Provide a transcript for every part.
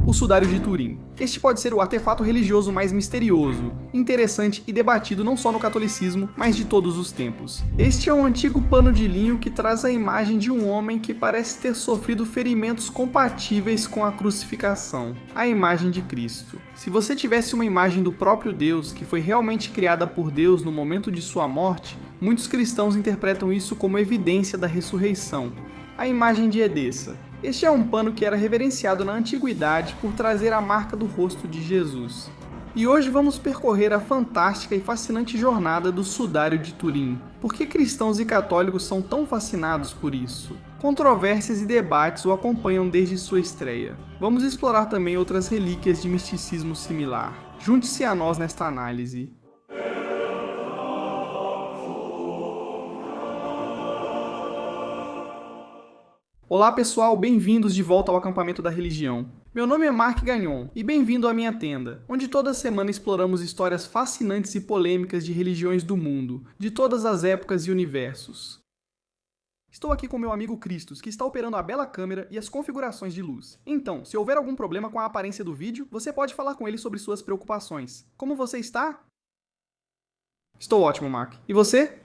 o sudário de Turim. Este pode ser o artefato religioso mais misterioso, interessante e debatido não só no catolicismo, mas de todos os tempos. Este é um antigo pano de linho que traz a imagem de um homem que parece ter sofrido ferimentos compatíveis com a crucificação, a imagem de Cristo. Se você tivesse uma imagem do próprio Deus, que foi realmente criada por Deus no momento de sua morte, muitos cristãos interpretam isso como evidência da ressurreição. A imagem de Edessa. Este é um pano que era reverenciado na antiguidade por trazer a marca do rosto de Jesus. E hoje vamos percorrer a fantástica e fascinante jornada do sudário de Turim. Por que cristãos e católicos são tão fascinados por isso? Controvérsias e debates o acompanham desde sua estreia. Vamos explorar também outras relíquias de misticismo similar. Junte-se a nós nesta análise. Olá pessoal, bem-vindos de volta ao acampamento da religião. Meu nome é Marc Gagnon e bem-vindo à minha tenda, onde toda semana exploramos histórias fascinantes e polêmicas de religiões do mundo, de todas as épocas e universos. Estou aqui com meu amigo Christos, que está operando a bela câmera e as configurações de luz. Então, se houver algum problema com a aparência do vídeo, você pode falar com ele sobre suas preocupações. Como você está? Estou ótimo, Marc. E você?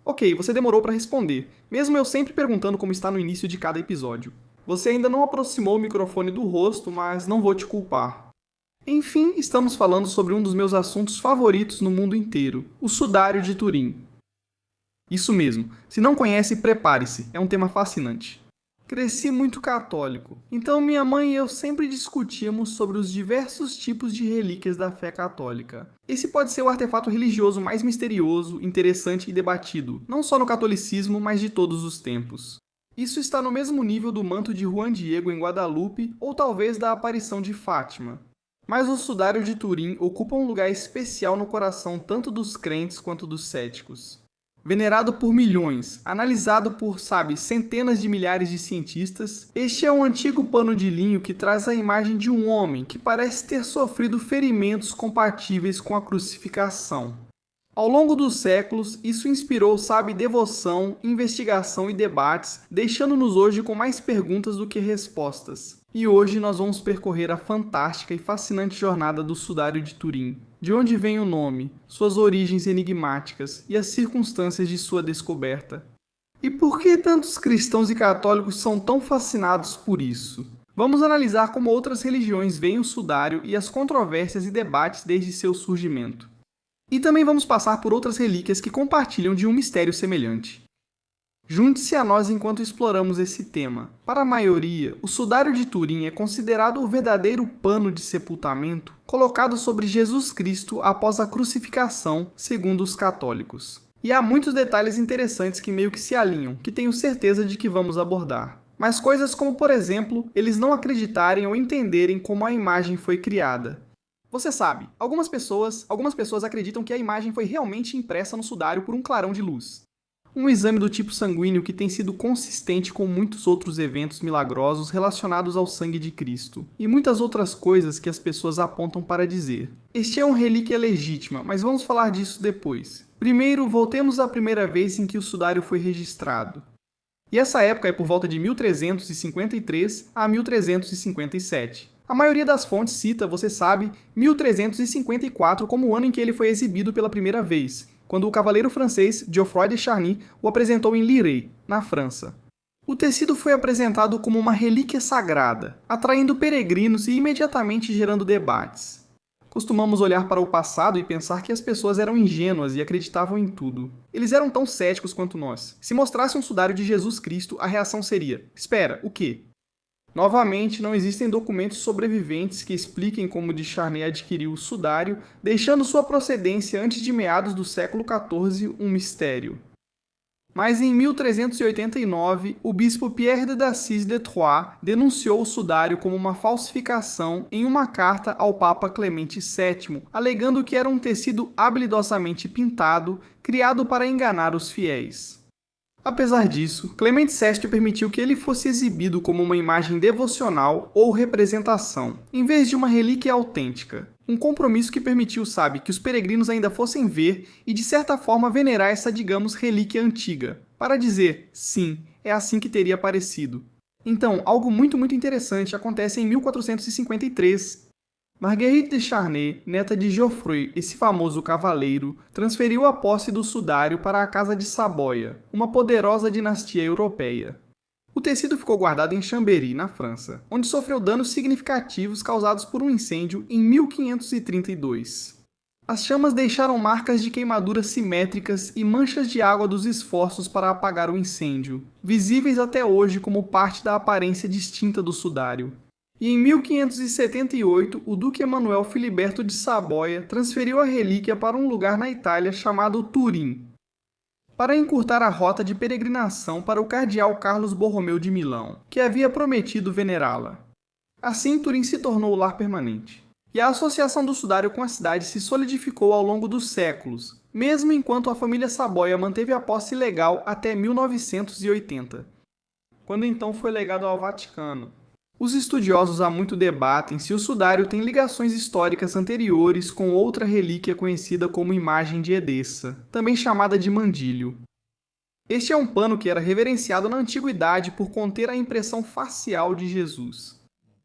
Ok, você demorou para responder, mesmo eu sempre perguntando como está no início de cada episódio. Você ainda não aproximou o microfone do rosto, mas não vou te culpar. Enfim, estamos falando sobre um dos meus assuntos favoritos no mundo inteiro, o sudário de Turim. Isso mesmo, se não conhece, prepare-se, é um tema fascinante. Cresci muito católico, então minha mãe e eu sempre discutíamos sobre os diversos tipos de relíquias da fé católica. Esse pode ser o artefato religioso mais misterioso, interessante e debatido, não só no catolicismo, mas de todos os tempos. Isso está no mesmo nível do manto de Juan Diego em Guadalupe, ou talvez da aparição de Fátima. Mas o sudário de Turim ocupa um lugar especial no coração tanto dos crentes quanto dos céticos. Venerado por milhões, analisado por, centenas de milhares de cientistas, este é um antigo pano de linho que traz a imagem de um homem que parece ter sofrido ferimentos compatíveis com a crucificação. Ao longo dos séculos, isso inspirou, devoção, investigação e debates, deixando-nos hoje com mais perguntas do que respostas. E hoje nós vamos percorrer a fantástica e fascinante jornada do sudário de Turim. De onde vem o nome, suas origens enigmáticas e as circunstâncias de sua descoberta. E por que tantos cristãos e católicos são tão fascinados por isso? Vamos analisar como outras religiões veem o sudário e as controvérsias e debates desde seu surgimento. E também vamos passar por outras relíquias que compartilham de um mistério semelhante. Junte-se a nós enquanto exploramos esse tema. Para a maioria, o sudário de Turim é considerado o verdadeiro pano de sepultamento colocado sobre Jesus Cristo após a crucificação, segundo os católicos. E há muitos detalhes interessantes que meio que se alinham, que tenho certeza de que vamos abordar. Mas coisas como, por exemplo, eles não acreditarem ou entenderem como a imagem foi criada. Você sabe, algumas pessoas acreditam que a imagem foi realmente impressa no sudário por um clarão de luz. Um exame do tipo sanguíneo que tem sido consistente com muitos outros eventos milagrosos relacionados ao sangue de Cristo, e muitas outras coisas que as pessoas apontam para dizer. Este é uma relíquia legítima, mas vamos falar disso depois. Primeiro, voltemos à primeira vez em que o sudário foi registrado. E essa época é por volta de 1353 a 1357. A maioria das fontes cita, 1354 como o ano em que ele foi exibido pela primeira vez, quando o cavaleiro francês Geoffroy de Charny o apresentou em Lirey, na França. O tecido foi apresentado como uma relíquia sagrada, atraindo peregrinos e imediatamente gerando debates. Costumamos olhar para o passado e pensar que as pessoas eram ingênuas e acreditavam em tudo. Eles eram tão céticos quanto nós. Se mostrasse um sudário de Jesus Cristo, a reação seria: espera, o quê? Novamente, não existem documentos sobreviventes que expliquem como de Charny adquiriu o sudário, deixando sua procedência antes de meados do século XIV um mistério. Mas em 1389, o bispo Pierre de Assis de Troyes denunciou o sudário como uma falsificação em uma carta ao Papa Clemente VII, alegando que era um tecido habilidosamente pintado, criado para enganar os fiéis. Apesar disso, Clemente VII permitiu que ele fosse exibido como uma imagem devocional ou representação, em vez de uma relíquia autêntica. Um compromisso que permitiu, que os peregrinos ainda fossem ver e de certa forma venerar essa, relíquia antiga, para dizer, sim, é assim que teria aparecido. Então, algo muito interessante acontece em 1453. Marguerite de Charnay, neta de Geoffroy, esse famoso cavaleiro, transferiu a posse do sudário para a Casa de Saboia, uma poderosa dinastia europeia. O tecido ficou guardado em Chambéry, na França, onde sofreu danos significativos causados por um incêndio em 1532. As chamas deixaram marcas de queimaduras simétricas e manchas de água dos esforços para apagar o incêndio, visíveis até hoje como parte da aparência distinta do sudário. E em 1578, o Duque Emanuel Filiberto de Saboia transferiu a relíquia para um lugar na Itália chamado Turim, para encurtar a rota de peregrinação para o cardeal Carlos Borromeu de Milão, que havia prometido venerá-la. Assim, Turim se tornou o lar permanente. E a associação do sudário com a cidade se solidificou ao longo dos séculos, mesmo enquanto a família Saboia manteve a posse legal até 1980, quando então foi legado ao Vaticano. Os estudiosos há muito debatem se o sudário tem ligações históricas anteriores com outra relíquia conhecida como imagem de Edessa, também chamada de mandílio. Este é um pano que era reverenciado na antiguidade por conter a impressão facial de Jesus.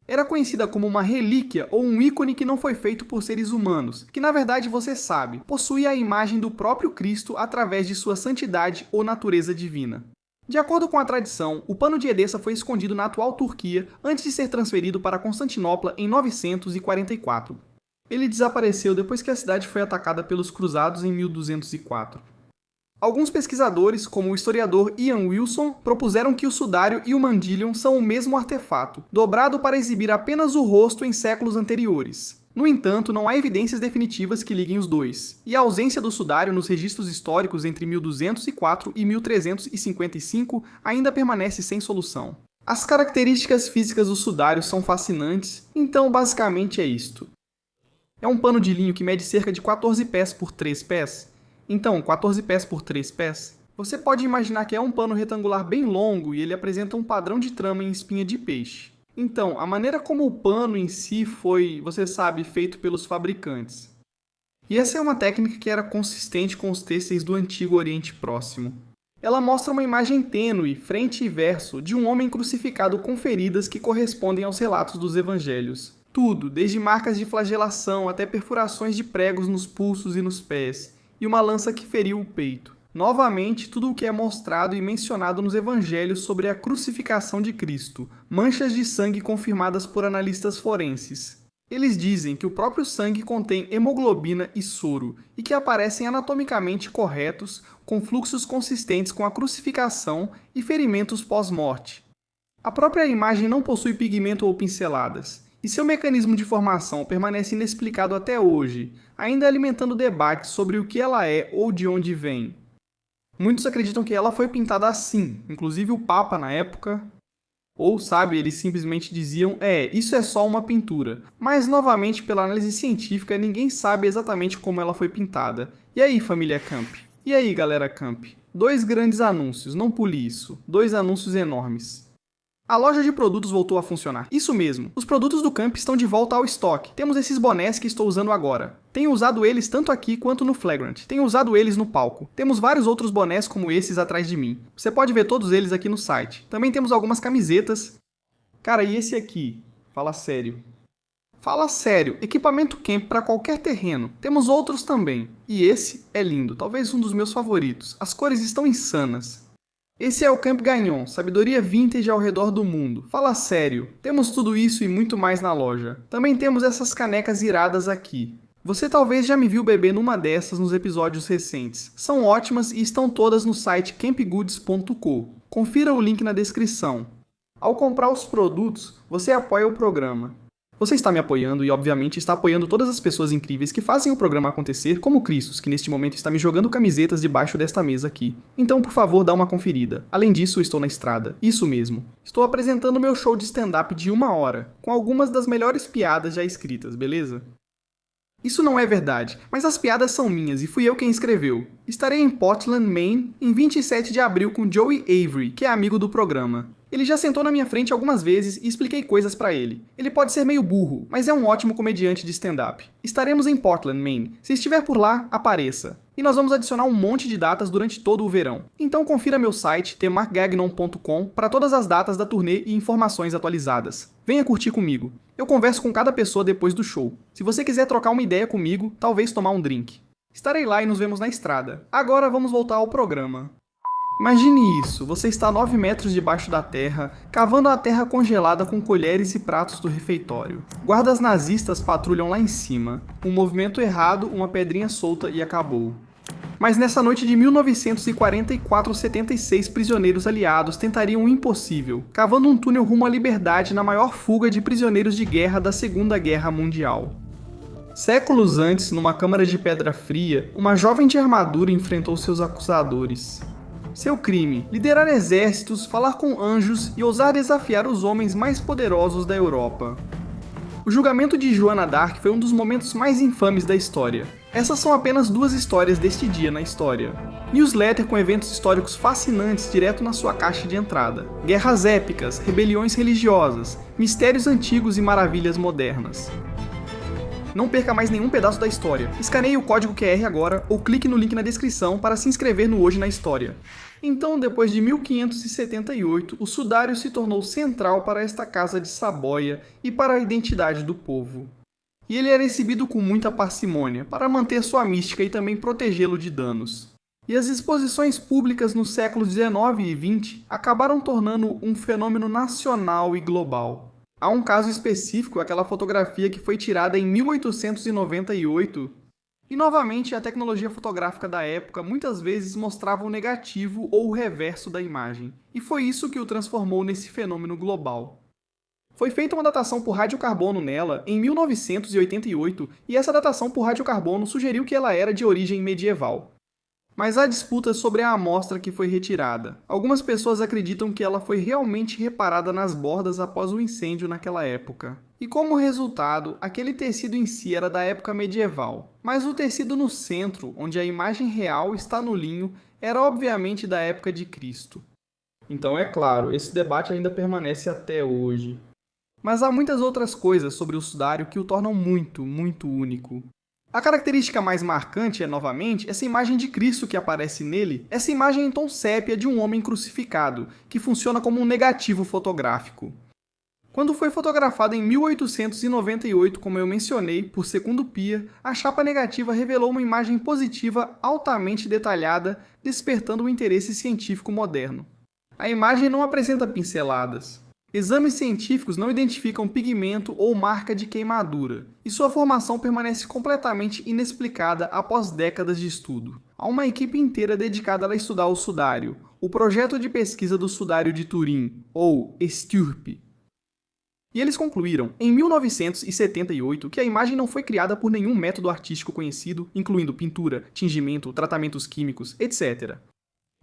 Era conhecida como uma relíquia ou um ícone que não foi feito por seres humanos, que na verdade você sabe, possuía a imagem do próprio Cristo através de sua santidade ou natureza divina. De acordo com a tradição, o pano de Edessa foi escondido na atual Turquia antes de ser transferido para Constantinopla em 944. Ele desapareceu depois que a cidade foi atacada pelos cruzados em 1204. Alguns pesquisadores, como o historiador Ian Wilson, propuseram que o sudário e o mandílion são o mesmo artefato, dobrado para exibir apenas o rosto em séculos anteriores. No entanto, não há evidências definitivas que liguem os dois, e a ausência do sudário nos registros históricos entre 1204 e 1355 ainda permanece sem solução. As características físicas do sudário são fascinantes, então basicamente é isto. É um pano de linho que mede cerca de 14 pés por 3 pés. Então, 14 pés por 3 pés? Você pode imaginar que é um pano retangular bem longo e ele apresenta um padrão de trama em espinha de peixe. Então, a maneira como o pano em si foi, você sabe, feito pelos fabricantes. E essa é uma técnica que era consistente com os têxteis do Antigo Oriente Próximo. Ela mostra uma imagem tênue, frente e verso, de um homem crucificado com feridas que correspondem aos relatos dos evangelhos. Tudo, desde marcas de flagelação até perfurações de pregos nos pulsos e nos pés, e uma lança que feriu o peito. Novamente, tudo o que é mostrado e mencionado nos evangelhos sobre a crucificação de Cristo, manchas de sangue confirmadas por analistas forenses. Eles dizem que o próprio sangue contém hemoglobina e soro, e que aparecem anatomicamente corretos, com fluxos consistentes com a crucificação e ferimentos pós-morte. A própria imagem não possui pigmento ou pinceladas, e seu mecanismo de formação permanece inexplicado até hoje, ainda alimentando debates sobre o que ela é ou de onde vem. Muitos acreditam que ela foi pintada assim, inclusive o Papa na época. Ou, sabe, eles simplesmente diziam, isso é só uma pintura. Mas, novamente, pela análise científica, ninguém sabe exatamente como ela foi pintada. E aí, família Camp? E aí, galera Camp? 2 grandes anúncios, não pule isso. 2 anúncios enormes. A loja de produtos voltou a funcionar. Isso mesmo, os produtos do Camp estão de volta ao estoque. Temos esses bonés que estou usando agora. Tenho usado eles tanto aqui quanto no Flagrant. Tenho usado eles no palco. Temos vários outros bonés como esses atrás de mim. Você pode ver todos eles aqui no site. Também temos algumas camisetas. Cara, e esse aqui? Fala sério. Fala sério, equipamento camp para qualquer terreno. Temos outros também. E esse é lindo, talvez um dos meus favoritos. As cores estão insanas. Esse é o Camp Gagnon, sabedoria vintage ao redor do mundo. Fala sério, temos tudo isso e muito mais na loja. Também temos essas canecas iradas aqui. Você talvez já me viu beber numa dessas nos episódios recentes. São ótimas e estão todas no site campgoods.co. Confira o link na descrição. Ao comprar os produtos, você apoia o programa. Você está me apoiando e, obviamente, está apoiando todas as pessoas incríveis que fazem o programa acontecer, como o Cristos, que neste momento está me jogando camisetas debaixo desta mesa aqui. Então, por favor, dá uma conferida. Além disso, estou na estrada. Isso mesmo. Estou apresentando meu show de stand-up de 1 hora, com algumas das melhores piadas já escritas, beleza? Isso não é verdade, mas as piadas são minhas e fui eu quem escreveu. Estarei em Portland, Maine, em 27 de abril com Joey Avery, que é amigo do programa. Ele já sentou na minha frente algumas vezes e expliquei coisas pra ele. Ele pode ser meio burro, mas é um ótimo comediante de stand-up. Estaremos em Portland, Maine. Se estiver por lá, apareça. E nós vamos adicionar um monte de datas durante todo o verão. Então confira meu site, themarkgagnon.com, para todas as datas da turnê e informações atualizadas. Venha curtir comigo. Eu converso com cada pessoa depois do show. Se você quiser trocar uma ideia comigo, talvez tomar um drink. Estarei lá e nos vemos na estrada. Agora vamos voltar ao programa. Imagine isso, você está a 9 metros debaixo da terra, cavando a terra congelada com colheres e pratos do refeitório. Guardas nazistas patrulham lá em cima. Um movimento errado, uma pedrinha solta e acabou. Mas nessa noite de 1944, 76 prisioneiros aliados tentariam o impossível, cavando um túnel rumo à liberdade na maior fuga de prisioneiros de guerra da Segunda Guerra Mundial. Séculos antes, numa câmara de pedra fria, uma jovem de armadura enfrentou seus acusadores. Seu crime: liderar exércitos, falar com anjos e ousar desafiar os homens mais poderosos da Europa. O julgamento de Joana d'Arc foi um dos momentos mais infames da história. Essas são apenas 2 histórias deste dia na história. Newsletter com eventos históricos fascinantes direto na sua caixa de entrada. Guerras épicas, rebeliões religiosas, mistérios antigos e maravilhas modernas. Não perca mais nenhum pedaço da história. Escaneie o código QR agora ou clique no link na descrição para se inscrever no Hoje na História. Então, depois de 1578, o sudário se tornou central para esta casa de Saboia e para a identidade do povo. E ele era exibido com muita parcimônia, para manter sua mística e também protegê-lo de danos. E as exposições públicas nos séculos XIX e XX acabaram tornando um fenômeno nacional e global. Há um caso específico, aquela fotografia que foi tirada em 1898, e novamente a tecnologia fotográfica da época muitas vezes mostrava o negativo ou o reverso da imagem, e foi isso que o transformou nesse fenômeno global. Foi feita uma datação por radiocarbono nela em 1988, e essa datação por radiocarbono sugeriu que ela era de origem medieval. Mas há disputas sobre a amostra que foi retirada. Algumas pessoas acreditam que ela foi realmente reparada nas bordas após o incêndio naquela época. E como resultado, aquele tecido em si era da época medieval. Mas o tecido no centro, onde a imagem real está no linho, era obviamente da época de Cristo. Então é claro, esse debate ainda permanece até hoje. Mas há muitas outras coisas sobre o sudário que o tornam muito, muito único. A característica mais marcante é, novamente, essa imagem de Cristo que aparece nele, essa imagem em tom sépia de um homem crucificado, que funciona como um negativo fotográfico. Quando foi fotografado em 1898, como eu mencionei, por Segundo Pia, a chapa negativa revelou uma imagem positiva altamente detalhada, despertando o interesse científico moderno. A imagem não apresenta pinceladas. Exames científicos não identificam pigmento ou marca de queimadura, e sua formação permanece completamente inexplicada após décadas de estudo. Há uma equipe inteira dedicada a estudar o sudário, o projeto de pesquisa do sudário de Turim, ou STURP. E eles concluíram, em 1978, que a imagem não foi criada por nenhum método artístico conhecido, incluindo pintura, tingimento, tratamentos químicos, etc.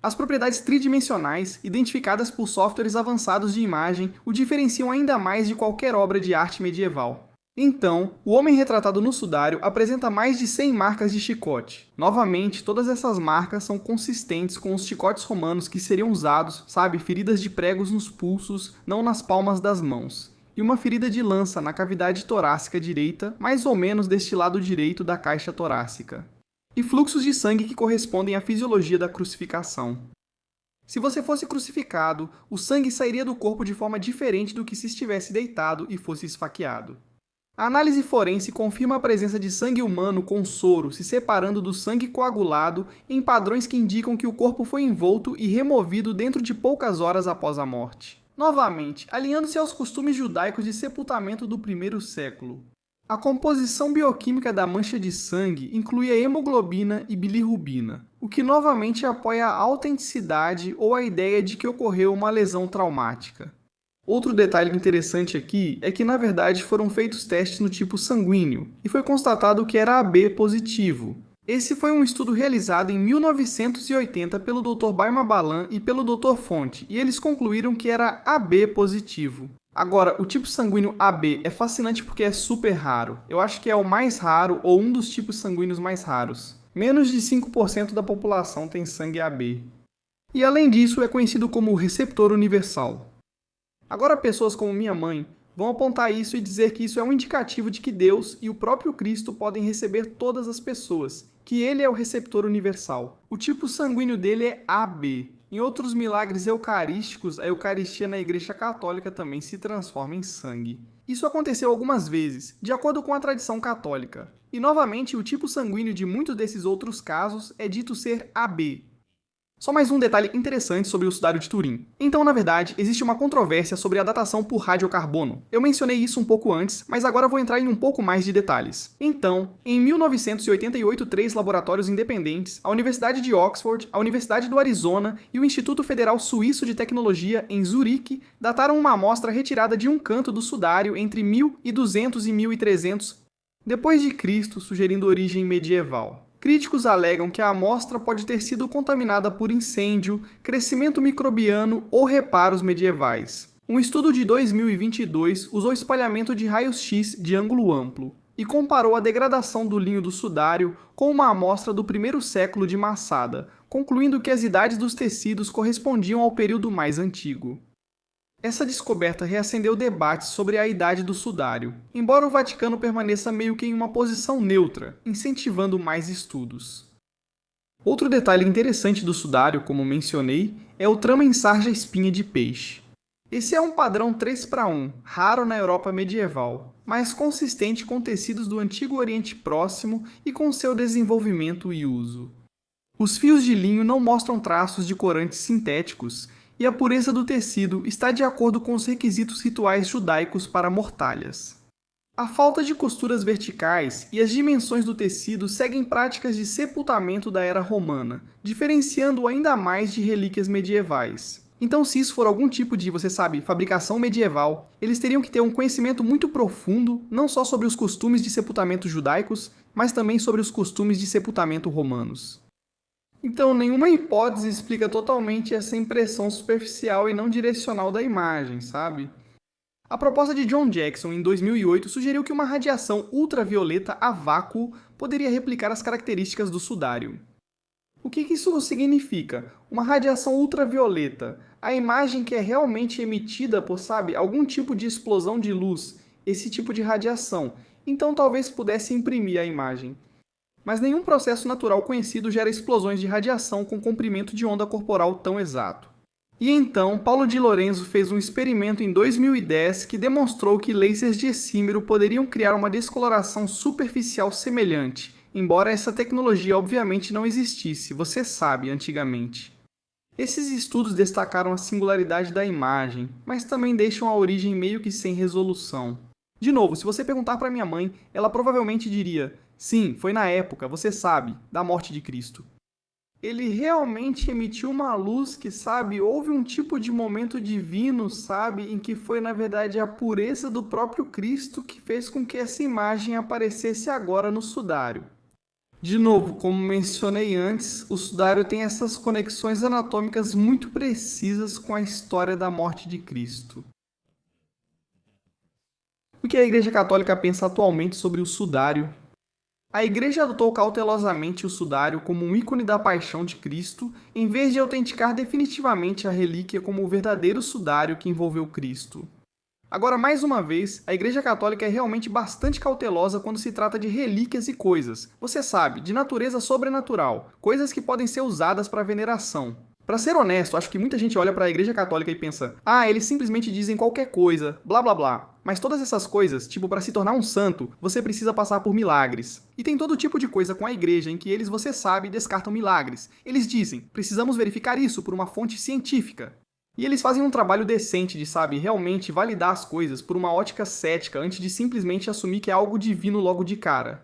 As propriedades tridimensionais, identificadas por softwares avançados de imagem, o diferenciam ainda mais de qualquer obra de arte medieval. Então, o homem retratado no sudário apresenta mais de 100 marcas de chicote. Novamente, todas essas marcas são consistentes com os chicotes romanos que seriam usados, feridas de pregos nos pulsos, não nas palmas das mãos. E uma ferida de lança na cavidade torácica direita, mais ou menos deste lado direito da caixa torácica. E fluxos de sangue que correspondem à fisiologia da crucificação. Se você fosse crucificado, o sangue sairia do corpo de forma diferente do que se estivesse deitado e fosse esfaqueado. A análise forense confirma a presença de sangue humano com soro se separando do sangue coagulado em padrões que indicam que o corpo foi envolto e removido dentro de poucas horas após a morte. Novamente, alinhando-se aos costumes judaicos de sepultamento do primeiro século. A composição bioquímica da mancha de sangue inclui a hemoglobina e bilirrubina, o que novamente apoia a autenticidade ou a ideia de que ocorreu uma lesão traumática. Outro detalhe interessante aqui é que na verdade foram feitos testes no tipo sanguíneo, e foi constatado que era AB positivo. Esse foi um estudo realizado em 1980 pelo Dr. Baima Balan e pelo Dr. Fonte, e eles concluíram que era AB positivo. Agora, o tipo sanguíneo AB é fascinante porque é super raro. Eu acho que é o mais raro ou um dos tipos sanguíneos mais raros. Menos de 5% da população tem sangue AB. E além disso, é conhecido como receptor universal. Agora, pessoas como minha mãe vão apontar isso e dizer que isso é um indicativo de que Deus e o próprio Cristo podem receber todas as pessoas, que ele é o receptor universal. O tipo sanguíneo dele é AB. Em outros milagres eucarísticos, a Eucaristia na Igreja Católica também se transforma em sangue. Isso aconteceu algumas vezes, de acordo com a tradição católica. E, novamente, o tipo sanguíneo de muitos desses outros casos é dito ser AB. Só mais um detalhe interessante sobre o sudário de Turim. Então, na verdade, existe uma controvérsia sobre a datação por radiocarbono. Eu mencionei isso um pouco antes, mas agora vou entrar em um pouco mais de detalhes. Então, em 1988, 3 laboratórios independentes, a Universidade de Oxford, a Universidade do Arizona e o Instituto Federal Suíço de Tecnologia, em Zurique, dataram uma amostra retirada de um canto do sudário entre 1200 e 1300 depois de Cristo, sugerindo origem medieval. Críticos alegam que a amostra pode ter sido contaminada por incêndio, crescimento microbiano ou reparos medievais. Um estudo de 2022 usou espalhamento de raios-x de ângulo amplo e comparou a degradação do linho do sudário com uma amostra do primeiro século de Massada, concluindo que as idades dos tecidos correspondiam ao período mais antigo. Essa descoberta reacendeu debates sobre a idade do sudário, embora o Vaticano permaneça meio que em uma posição neutra, incentivando mais estudos. Outro detalhe interessante do sudário, como mencionei, é o trama em sarja espinha de peixe. Esse é um padrão 3:1, raro na Europa medieval, mas consistente com tecidos do Antigo Oriente Próximo e com seu desenvolvimento e uso. Os fios de linho não mostram traços de corantes sintéticos, e a pureza do tecido está de acordo com os requisitos rituais judaicos para mortalhas. A falta de costuras verticais e as dimensões do tecido seguem práticas de sepultamento da era romana, diferenciando-o ainda mais de relíquias medievais. Então, se isso for algum tipo de, fabricação medieval, eles teriam que ter um conhecimento muito profundo, não só sobre os costumes de sepultamento judaicos, mas também sobre os costumes de sepultamento romanos. Então, nenhuma hipótese explica totalmente essa impressão superficial e não direcional da imagem, sabe? A proposta de John Jackson, em 2008, sugeriu que uma radiação ultravioleta a vácuo poderia replicar as características do sudário. O que isso significa? Uma radiação ultravioleta, a imagem que é realmente emitida por, algum tipo de explosão de luz, esse tipo de radiação. Então, talvez pudesse imprimir a imagem. Mas nenhum processo natural conhecido gera explosões de radiação com comprimento de onda corporal tão exato. E então, Paulo de Lorenzo fez um experimento em 2010 que demonstrou que lasers de excímero poderiam criar uma descoloração superficial semelhante, embora essa tecnologia obviamente não existisse, você sabe, antigamente. Esses estudos destacaram a singularidade da imagem, mas também deixam a origem meio que sem resolução. De novo, se você perguntar para minha mãe, ela provavelmente diria: sim, foi na época, você sabe, da morte de Cristo. Ele realmente emitiu uma luz que, houve um tipo de momento divino, em que foi, na verdade, a pureza do próprio Cristo que fez com que essa imagem aparecesse agora no sudário. De novo, como mencionei antes, o sudário tem essas conexões anatômicas muito precisas com a história da morte de Cristo. O que a Igreja Católica pensa atualmente sobre o sudário? A Igreja adotou cautelosamente o sudário como um ícone da paixão de Cristo, em vez de autenticar definitivamente a relíquia como o verdadeiro sudário que envolveu Cristo. Agora, mais uma vez, a Igreja Católica é realmente bastante cautelosa quando se trata de relíquias e coisas, você sabe, de natureza sobrenatural, coisas que podem ser usadas para veneração. Para ser honesto, acho que muita gente olha para a Igreja Católica e pensa: eles simplesmente dizem qualquer coisa, blá blá blá. Mas todas essas coisas, para se tornar um santo, você precisa passar por milagres. E tem todo tipo de coisa com a Igreja em que eles, você sabe, descartam milagres. Eles dizem: precisamos verificar isso por uma fonte científica. E eles fazem um trabalho decente de, realmente validar as coisas por uma ótica cética antes de simplesmente assumir que é algo divino logo de cara.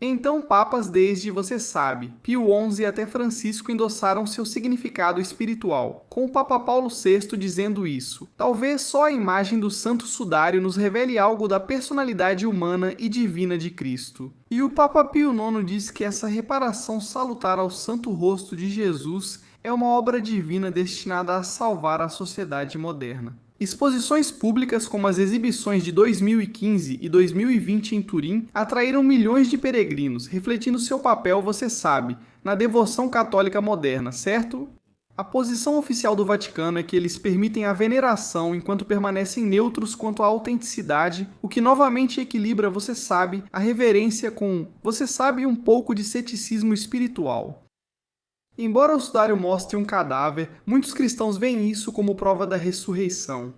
Então, papas desde, você sabe, Pio XI até Francisco endossaram seu significado espiritual, com o Papa Paulo VI dizendo isso. Talvez só a imagem do Santo Sudário nos revele algo da personalidade humana e divina de Cristo. E o Papa Pio IX diz que essa reparação salutar ao Santo Rosto de Jesus é uma obra divina destinada a salvar a sociedade moderna. Exposições públicas como as exibições de 2015 e 2020 em Turim atraíram milhões de peregrinos, refletindo seu papel, você sabe, na devoção católica moderna, certo? A posição oficial do Vaticano é que eles permitem a veneração enquanto permanecem neutros quanto à autenticidade, o que novamente equilibra, você sabe, a reverência com, você sabe, um pouco de ceticismo espiritual. Embora o sudário mostre um cadáver, muitos cristãos veem isso como prova da ressurreição.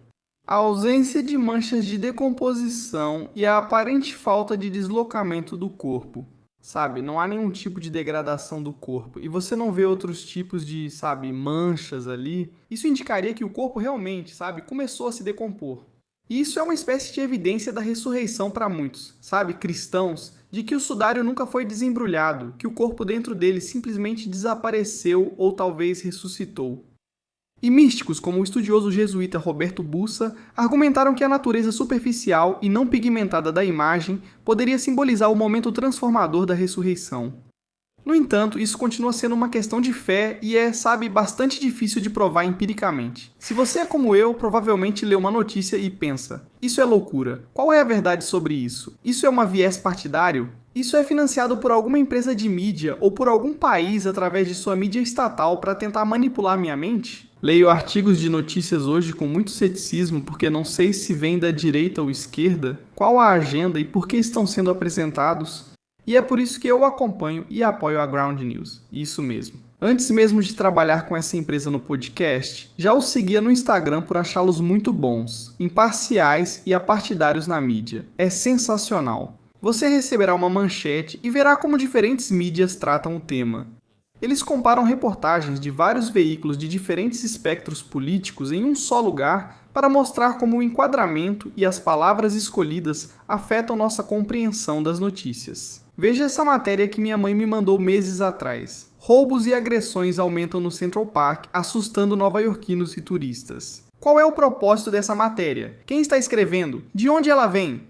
A ausência de manchas de decomposição e a aparente falta de deslocamento do corpo. Sabe, não há nenhum tipo de degradação do corpo. E você não vê outros tipos de, sabe, manchas ali. Isso indicaria que o corpo realmente, sabe, começou a se decompor. E isso é uma espécie de evidência da ressurreição para muitos, sabe, cristãos, de que o sudário nunca foi desembrulhado, que o corpo dentro dele simplesmente desapareceu ou talvez ressuscitou. E místicos, como o estudioso jesuíta Roberto Bussa, argumentaram que a natureza superficial e não pigmentada da imagem poderia simbolizar o momento transformador da ressurreição. No entanto, isso continua sendo uma questão de fé e é, sabe, bastante difícil de provar empiricamente. Se você é como eu, provavelmente lê uma notícia e pensa: isso é loucura. Qual é a verdade sobre isso? Isso é um viés partidário? Isso é financiado por alguma empresa de mídia ou por algum país através de sua mídia estatal para tentar manipular minha mente? Leio artigos de notícias hoje com muito ceticismo porque não sei se vem da direita ou esquerda, qual a agenda e por que estão sendo apresentados. E é por isso que eu acompanho e apoio a Ground News. Isso mesmo. Antes mesmo de trabalhar com essa empresa no podcast, já os seguia no Instagram por achá-los muito bons, imparciais e apartidários na mídia. É sensacional. Você receberá uma manchete e verá como diferentes mídias tratam o tema. Eles comparam reportagens de vários veículos de diferentes espectros políticos em um só lugar para mostrar como o enquadramento e as palavras escolhidas afetam nossa compreensão das notícias. Veja essa matéria que minha mãe me mandou meses atrás. Roubos e agressões aumentam no Central Park, assustando nova-iorquinos e turistas. Qual é o propósito dessa matéria? Quem está escrevendo? De onde ela vem?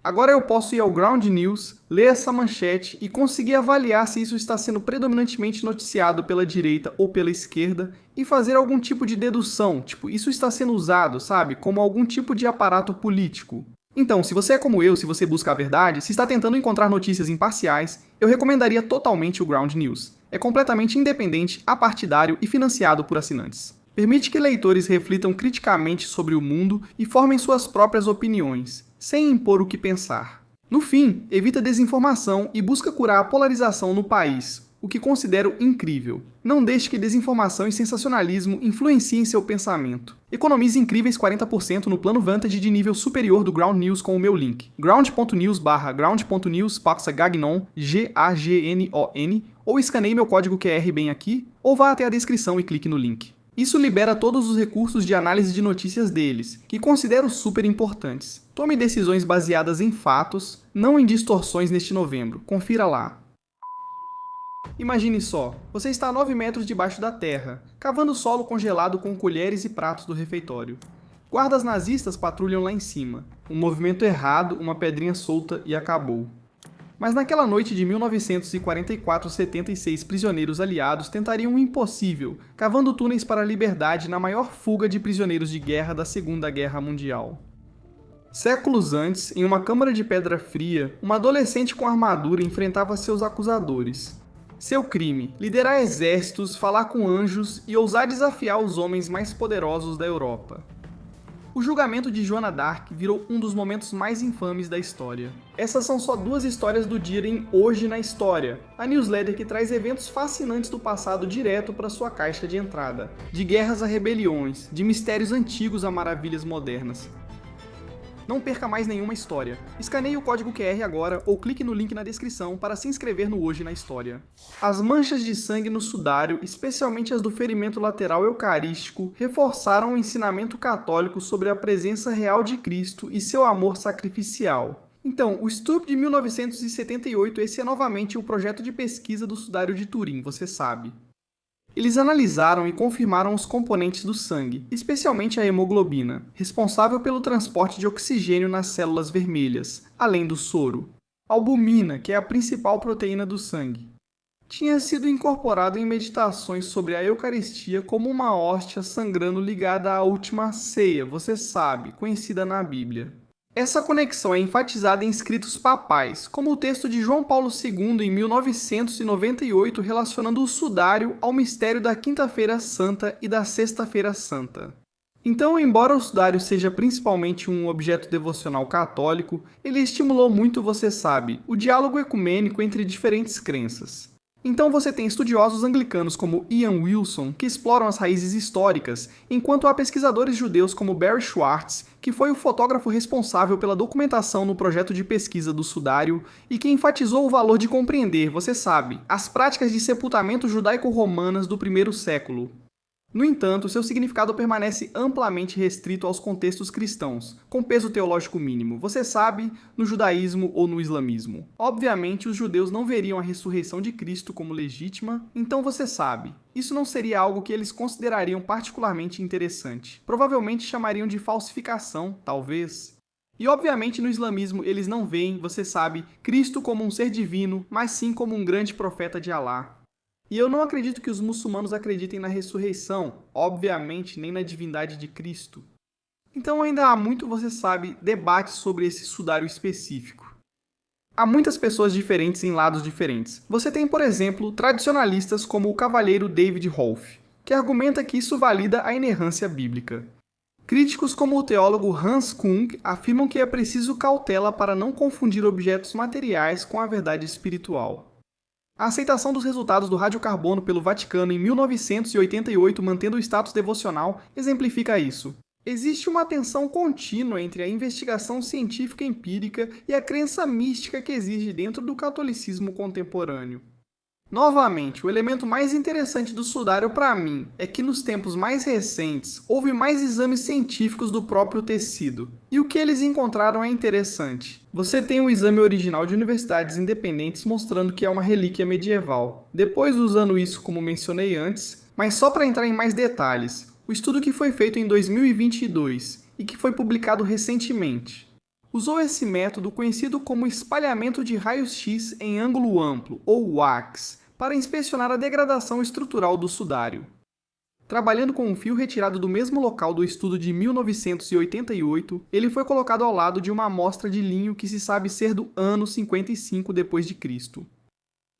Agora eu posso ir ao Ground News, ler essa manchete e conseguir avaliar se isso está sendo predominantemente noticiado pela direita ou pela esquerda e fazer algum tipo de dedução, tipo, isso está sendo usado, sabe, como algum tipo de aparato político. Então, se você é como eu, se você busca a verdade, se está tentando encontrar notícias imparciais, eu recomendaria totalmente o Ground News. É completamente independente, apartidário e financiado por assinantes. Permite que leitores reflitam criticamente sobre o mundo e formem suas próprias opiniões, sem impor o que pensar. No fim, evita desinformação e busca curar a polarização no país, o que considero incrível. Não deixe que desinformação e sensacionalismo influenciem seu pensamento. Economize incríveis 40% no plano Vantage de nível superior do Ground News com o meu link, ground.news/ground.news/gagnon, Gagnon, ou escaneie meu código QR bem aqui, ou vá até a descrição e clique no link. Isso libera todos os recursos de análise de notícias deles, que considero super importantes. Tome decisões baseadas em fatos, não em distorções neste novembro. Confira lá. Imagine só, você está a 9 metros debaixo da terra, cavando solo congelado com colheres e pratos do refeitório. Guardas nazistas patrulham lá em cima. Um movimento errado, uma pedrinha solta e acabou. Mas naquela noite de 1944, 76 prisioneiros aliados tentariam o impossível, cavando túneis para a liberdade na maior fuga de prisioneiros de guerra da Segunda Guerra Mundial. Séculos antes, em uma câmara de pedra fria, uma adolescente com armadura enfrentava seus acusadores. Seu crime: liderar exércitos, falar com anjos e ousar desafiar os homens mais poderosos da Europa. O julgamento de Joana d'Arc virou um dos momentos mais infames da história. Essas são só 2 histórias do dia em Hoje na História, a newsletter que traz eventos fascinantes do passado direto para sua caixa de entrada. De guerras a rebeliões, de mistérios antigos a maravilhas modernas. Não perca mais nenhuma história. Escaneie o código QR agora ou clique no link na descrição para se inscrever no Hoje na História. As manchas de sangue no sudário, especialmente as do ferimento lateral eucarístico, reforçaram o ensinamento católico sobre a presença real de Cristo e seu amor sacrificial. Então, o estupro de 1978, esse é novamente o projeto de pesquisa do sudário de Turim, você sabe. Eles analisaram e confirmaram os componentes do sangue, especialmente a hemoglobina, responsável pelo transporte de oxigênio nas células vermelhas, além do soro. A albumina, que é a principal proteína do sangue. Tinha sido incorporado em meditações sobre a Eucaristia como uma hóstia sangrando ligada à última ceia, você sabe, conhecida na Bíblia. Essa conexão é enfatizada em escritos papais, como o texto de João Paulo II em 1998 relacionando o sudário ao mistério da Quinta-feira Santa e da Sexta-feira Santa. Então, embora o sudário seja principalmente um objeto devocional católico, ele estimulou muito, você sabe, o diálogo ecumênico entre diferentes crenças. Então você tem estudiosos anglicanos como Ian Wilson, que exploram as raízes históricas, enquanto há pesquisadores judeus como Barry Schwartz, que foi o fotógrafo responsável pela documentação no projeto de pesquisa do sudário e que enfatizou o valor de compreender, você sabe, as práticas de sepultamento judaico-romanas do primeiro século. No entanto, seu significado permanece amplamente restrito aos contextos cristãos, com peso teológico mínimo, você sabe, no judaísmo ou no islamismo. Obviamente, os judeus não veriam a ressurreição de Cristo como legítima, então você sabe, isso não seria algo que eles considerariam particularmente interessante. Provavelmente chamariam de falsificação, talvez. E obviamente no islamismo eles não veem, você sabe, Cristo como um ser divino, mas sim como um grande profeta de Alá. E eu não acredito que os muçulmanos acreditem na ressurreição, obviamente nem na divindade de Cristo. Então ainda há muito, você sabe, debate sobre esse sudário específico. Há muitas pessoas diferentes em lados diferentes. Você tem, por exemplo, tradicionalistas como o cavalheiro David Rolfe, que argumenta que isso valida a inerrância bíblica. Críticos como o teólogo Hans Kung afirmam que é preciso cautela para não confundir objetos materiais com a verdade espiritual. A aceitação dos resultados do radiocarbono pelo Vaticano em 1988, mantendo o status devocional, exemplifica isso. Existe uma tensão contínua entre a investigação científica empírica e a crença mística que existe dentro do catolicismo contemporâneo. Novamente, o elemento mais interessante do sudário para mim é que nos tempos mais recentes houve mais exames científicos do próprio tecido. E o que eles encontraram é interessante. Você tem um exame original de universidades independentes mostrando que é uma relíquia medieval. Depois usando isso como mencionei antes, mas só para entrar em mais detalhes, o estudo que foi feito em 2022 e que foi publicado recentemente usou esse método conhecido como espalhamento de raios-x em ângulo amplo, ou WAX, para inspecionar a degradação estrutural do sudário. Trabalhando com um fio retirado do mesmo local do estudo de 1988, ele foi colocado ao lado de uma amostra de linho que se sabe ser do ano 55 d.C.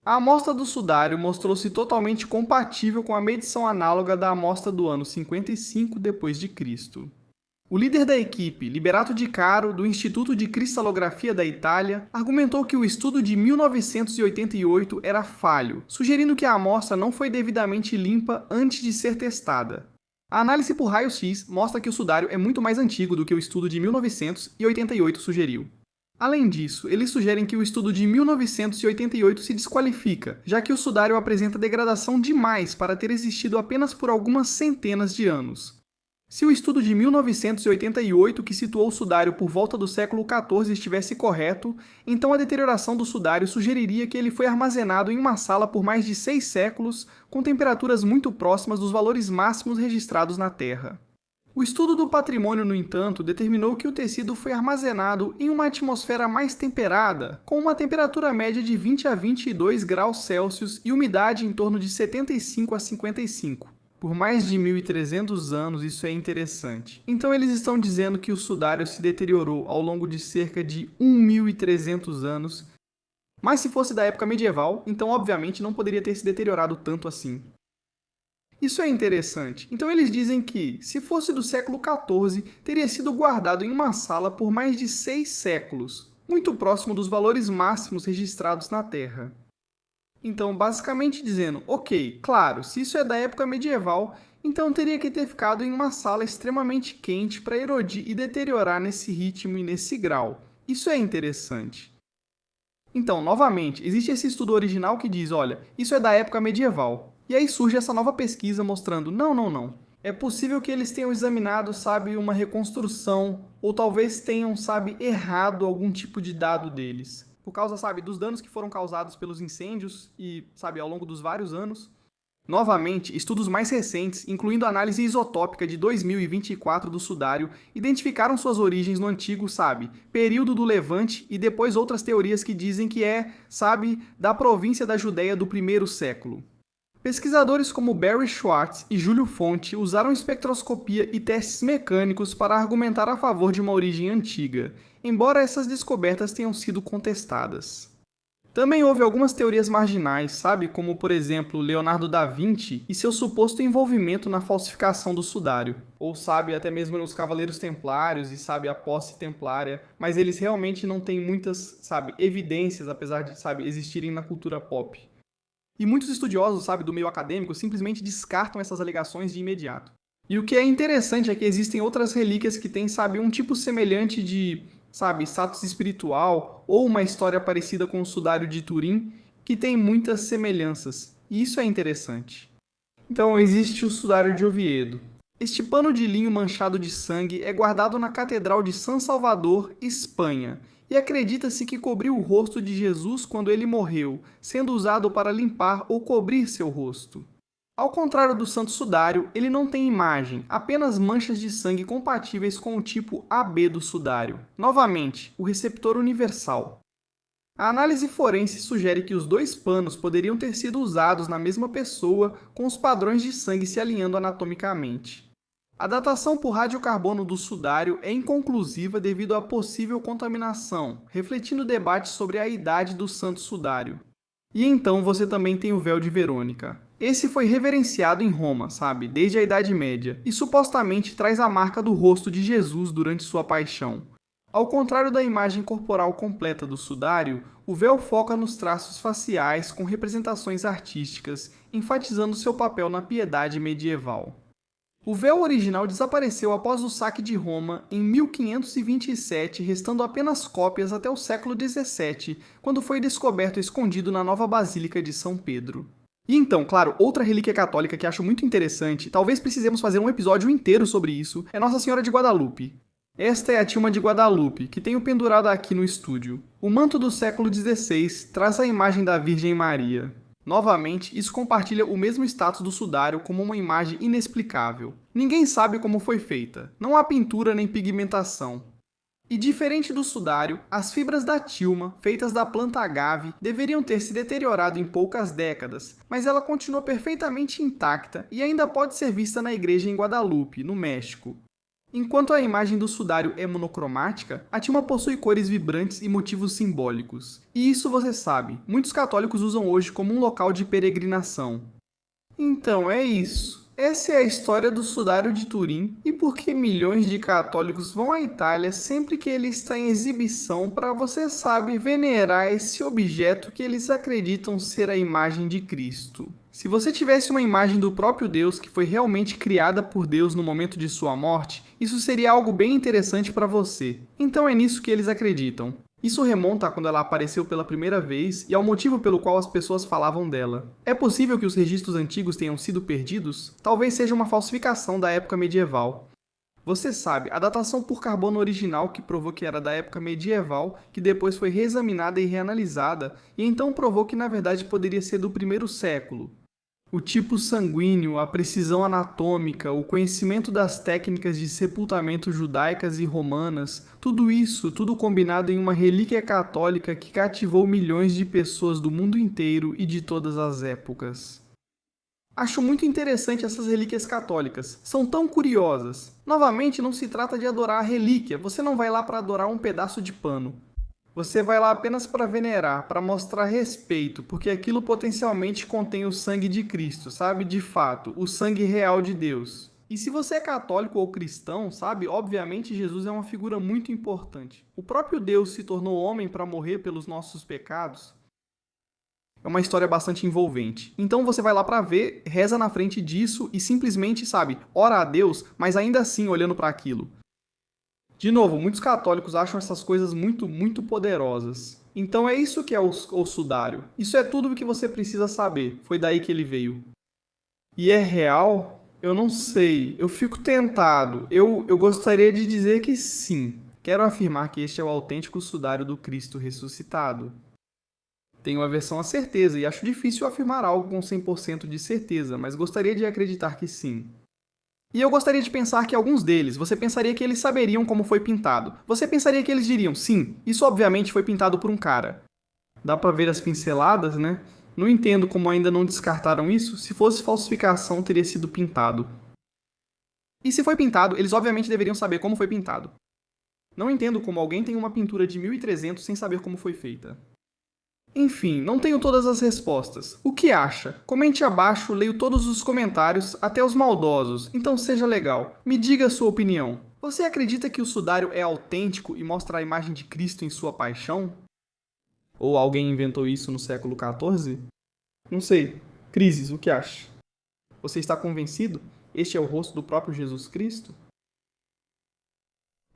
A amostra do sudário mostrou-se totalmente compatível com a medição análoga da amostra do ano 55 d.C. O líder da equipe, Liberato Di Caro, do Instituto de Cristalografia da Itália, argumentou que o estudo de 1988 era falho, sugerindo que a amostra não foi devidamente limpa antes de ser testada. A análise por raio-x mostra que o sudário é muito mais antigo do que o estudo de 1988 sugeriu. Além disso, eles sugerem que o estudo de 1988 se desqualifica, já que o sudário apresenta degradação demais para ter existido apenas por algumas centenas de anos. Se o estudo de 1988, que situou o sudário por volta do século XIV, estivesse correto, então a deterioração do sudário sugeriria que ele foi armazenado em uma sala por mais de 6 séculos, com temperaturas muito próximas dos valores máximos registrados na Terra. O estudo do patrimônio, no entanto, determinou que o tecido foi armazenado em uma atmosfera mais temperada, com uma temperatura média de 20 a 22 graus Celsius e umidade em torno de 75 a 55. Por mais de 1.300 anos, isso é interessante. Então eles estão dizendo que o sudário se deteriorou ao longo de cerca de 1.300 anos, mas se fosse da época medieval, então obviamente não poderia ter se deteriorado tanto assim. Isso é interessante. Então eles dizem que, se fosse do século XIV, teria sido guardado em uma sala por mais de 6 séculos, muito próximo dos valores máximos registrados na Terra. Então, basicamente dizendo, ok, claro, se isso é da época medieval, então teria que ter ficado em uma sala extremamente quente para erodir e deteriorar nesse ritmo e nesse grau. Isso é interessante. Então, novamente, existe esse estudo original que diz, olha, isso é da época medieval. E aí surge essa nova pesquisa mostrando, não. É possível que eles tenham examinado, sabe, uma reconstrução, ou talvez tenham, sabe, errado algum tipo de dado deles. Por causa, sabe, dos danos que foram causados pelos incêndios e, sabe, ao longo dos vários anos. Novamente, estudos mais recentes, incluindo a análise isotópica de 2024 do sudário, identificaram suas origens no antigo, sabe, período do Levante e depois outras teorias que dizem que é, sabe, da província da Judéia do primeiro século. Pesquisadores como Barry Schwartz e Júlio Fonte usaram espectroscopia e testes mecânicos para argumentar a favor de uma origem antiga, embora essas descobertas tenham sido contestadas. Também houve algumas teorias marginais, sabe, como por exemplo Leonardo da Vinci e seu suposto envolvimento na falsificação do sudário, ou sabe, até mesmo os Cavaleiros Templários e sabe, a posse templária, mas eles realmente não têm muitas, sabe, evidências, apesar de, sabe, existirem na cultura pop. E muitos estudiosos, sabe, do meio acadêmico simplesmente descartam essas alegações de imediato. E o que é interessante é que existem outras relíquias que têm, sabe, um tipo semelhante de, sabe, status espiritual ou uma história parecida com o sudário de Turim, que tem muitas semelhanças. E isso é interessante. Então existe o sudário de Oviedo. Este pano de linho manchado de sangue é guardado na Catedral de San Salvador, Espanha, e acredita-se que cobriu o rosto de Jesus quando ele morreu, sendo usado para limpar ou cobrir seu rosto. Ao contrário do Santo Sudário, ele não tem imagem, apenas manchas de sangue compatíveis com o tipo AB do sudário. Novamente, o receptor universal. A análise forense sugere que os dois panos poderiam ter sido usados na mesma pessoa, com os padrões de sangue se alinhando anatomicamente. A datação por radiocarbono do sudário é inconclusiva devido à possível contaminação, refletindo debates sobre a idade do Santo Sudário. E então você também tem o véu de Verônica. Esse foi reverenciado em Roma, sabe, desde a Idade Média, e supostamente traz a marca do rosto de Jesus durante sua paixão. Ao contrário da imagem corporal completa do sudário, o véu foca nos traços faciais com representações artísticas, enfatizando seu papel na piedade medieval. O véu original desapareceu após o saque de Roma em 1527, restando apenas cópias até o século XVII, quando foi descoberto escondido na nova Basílica de São Pedro. E então, claro, outra relíquia católica que acho muito interessante, talvez precisemos fazer um episódio inteiro sobre isso, é Nossa Senhora de Guadalupe. Esta é a Tilma de Guadalupe, que tenho pendurada aqui no estúdio. O manto do século XVI traz a imagem da Virgem Maria. Novamente, isso compartilha o mesmo status do sudário como uma imagem inexplicável. Ninguém sabe como foi feita, não há pintura nem pigmentação. E diferente do sudário, as fibras da tilma, feitas da planta agave, deveriam ter se deteriorado em poucas décadas, mas ela continua perfeitamente intacta e ainda pode ser vista na igreja em Guadalupe, no México. Enquanto a imagem do sudário é monocromática, a tilma possui cores vibrantes e motivos simbólicos. E isso você sabe, muitos católicos usam hoje como um local de peregrinação. Então é isso. Essa é a história do sudário de Turim e por que milhões de católicos vão à Itália sempre que ele está em exibição para, você sabe, venerar esse objeto que eles acreditam ser a imagem de Cristo. Se você tivesse uma imagem do próprio Deus que foi realmente criada por Deus no momento de sua morte, isso seria algo bem interessante para você. Então é nisso que eles acreditam. Isso remonta a quando ela apareceu pela primeira vez e ao motivo pelo qual as pessoas falavam dela. É possível que os registros antigos tenham sido perdidos? Talvez seja uma falsificação da época medieval. Você sabe, a datação por carbono original que provou que era da época medieval, que depois foi reexaminada e reanalisada, e então provou que na verdade poderia ser do primeiro século. O tipo sanguíneo, a precisão anatômica, o conhecimento das técnicas de sepultamento judaicas e romanas, tudo isso, tudo combinado em uma relíquia católica que cativou milhões de pessoas do mundo inteiro e de todas as épocas. Acho muito interessante essas relíquias católicas, são tão curiosas. Novamente, não se trata de adorar a relíquia, você não vai lá para adorar um pedaço de pano. Você vai lá apenas para venerar, para mostrar respeito, porque aquilo potencialmente contém o sangue de Cristo, sabe? De fato, o sangue real de Deus. E se você é católico ou cristão, sabe? Obviamente Jesus é uma figura muito importante. O próprio Deus se tornou homem para morrer pelos nossos pecados. É uma história bastante envolvente. Então você vai lá para ver, reza na frente disso e simplesmente, sabe, ora a Deus, mas ainda assim olhando para aquilo. De novo, muitos católicos acham essas coisas muito poderosas. Então é isso que é o sudário. Isso é tudo o que você precisa saber. Foi daí que ele veio. E é real? Eu não sei. Eu fico tentado. Eu gostaria de dizer que sim. Quero afirmar que este é o autêntico sudário do Cristo ressuscitado. Tenho aversão à certeza e acho difícil afirmar algo com 100% de certeza, mas gostaria de acreditar que sim. E eu gostaria de pensar que alguns deles, você pensaria que eles saberiam como foi pintado. Você pensaria que eles diriam, sim, isso obviamente foi pintado por um cara. Dá pra ver as pinceladas, né? Não entendo como ainda não descartaram isso. Se fosse falsificação, teria sido pintado. E se foi pintado, eles obviamente deveriam saber como foi pintado. Não entendo como alguém tem uma pintura de 1300 sem saber como foi feita. Enfim, não tenho todas as respostas. O que acha? Comente abaixo, leio todos os comentários, até os maldosos, então seja legal. Me diga a sua opinião. Você acredita que o sudário é autêntico e mostra a imagem de Cristo em sua paixão? Ou alguém inventou isso no século XIV? Não sei. Crises, o que acha? Você está convencido? Este é o rosto do próprio Jesus Cristo?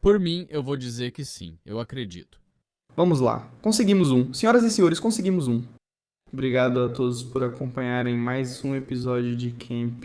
Por mim, eu vou dizer que sim, eu acredito. Vamos lá. Conseguimos um. Senhoras e senhores, conseguimos um. Obrigado a todos por acompanharem mais um episódio de Camp.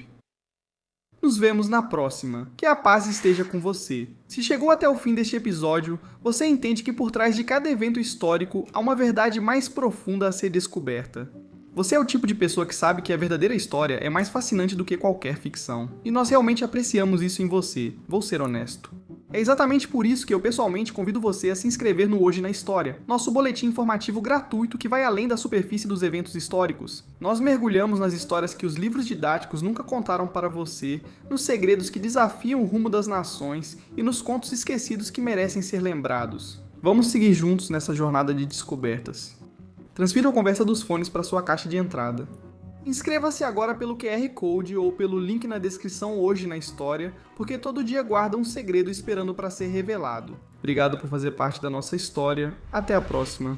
Nos vemos na próxima. Que a paz esteja com você. Se chegou até o fim deste episódio, você entende que por trás de cada evento histórico há uma verdade mais profunda a ser descoberta. Você é o tipo de pessoa que sabe que a verdadeira história é mais fascinante do que qualquer ficção. E nós realmente apreciamos isso em você, vou ser honesto. É exatamente por isso que eu pessoalmente convido você a se inscrever no Hoje na História, nosso boletim informativo gratuito que vai além da superfície dos eventos históricos. Nós mergulhamos nas histórias que os livros didáticos nunca contaram para você, nos segredos que desafiam o rumo das nações e nos contos esquecidos que merecem ser lembrados. Vamos seguir juntos nessa jornada de descobertas. Transfira a conversa dos fones para sua caixa de entrada. Inscreva-se agora pelo QR Code ou pelo link na descrição Hoje na História, porque todo dia guarda um segredo esperando para ser revelado. Obrigado por fazer parte da nossa história. Até a próxima.